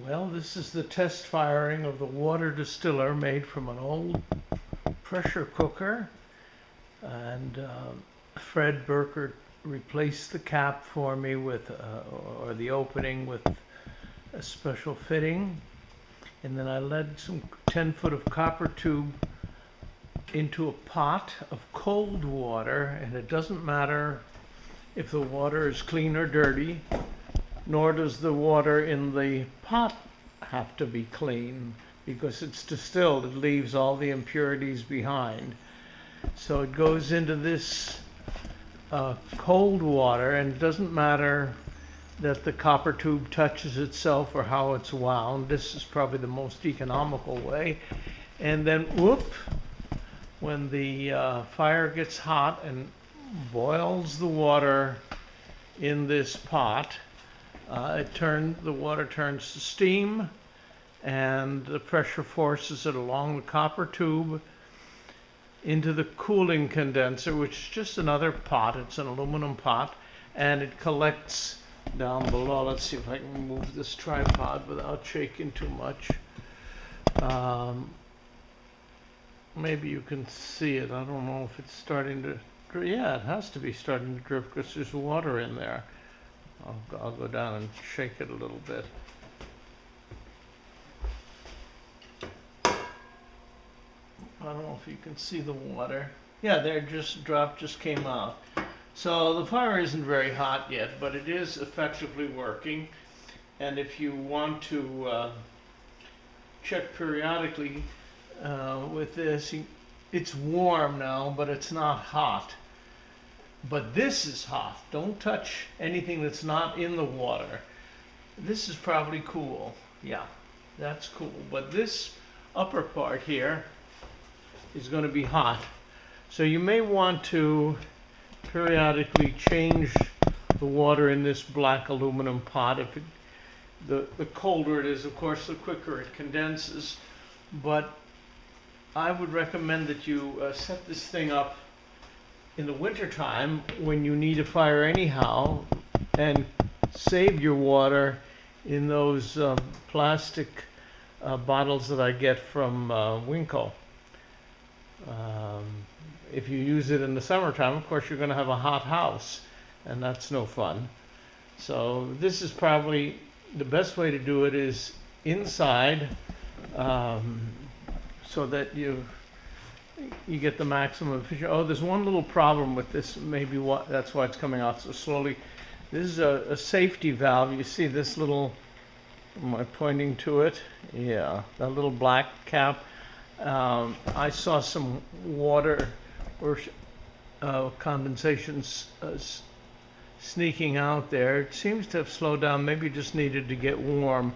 Well, this is the test firing of the water distiller made from an old pressure cooker. And Fred Burkert replaced the cap for me with, or the opening with a special fitting. And then I led some 10-foot of copper tube into a pot of cold water, and it doesn't matter if the water is clean or dirty, nor does the water in the pot have to be clean, because it's distilled. It leaves all the impurities behind. So it goes into this cold water, and it doesn't matter that the copper tube touches itself or how it's wound. This is probably the most economical way. And then, whoop, when the fire gets hot and boils the water in this pot, the water turns to steam, and the pressure forces it along the copper tube into the cooling condenser, which is just another pot. It's an aluminum pot, and it collects down below. Let's see if I can move this tripod without shaking too much. Maybe you can see it. I don't know if it's starting to drip. Yeah, it has to be starting to drip because there's water in there. I'll go down and shake it a little bit. I don't know if you can see the water. Yeah, there, just came out. So the fire isn't very hot yet, but it is effectively working. And if you want to check periodically with this, it's warm now, but it's not hot. But this is hot. Don't touch anything that's not in the water. This is probably cool. Yeah, that's cool. But this upper part here is going to be hot. So you may want to periodically change the water in this black aluminum pot. The colder it is, of course, the quicker it condenses. But I would recommend that you set this thing up in the wintertime when you need a fire anyhow, and save your water in those plastic bottles that I get from Winco. If you use it in the summertime, of course, you're going to have a hot house, and that's no fun. So this is probably the best way to do it is inside, so that you get the maximum efficiency. Oh, there's one little problem with this. Maybe that's why it's coming out so slowly. This is a safety valve. You see this little, am I pointing to it? Yeah, that little black cap. I saw some water or condensation sneaking out there. It seems to have slowed down. Maybe it just needed to get warm.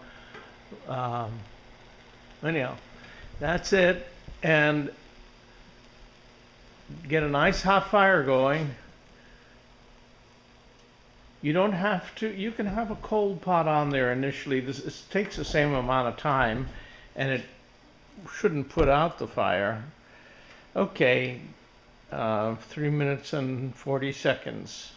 Anyhow, that's it. And get a nice hot fire going. You don't have to, you can have a cold pot on there initially. This takes the same amount of time, and it shouldn't put out the fire. Okay, 3 minutes and 40 seconds.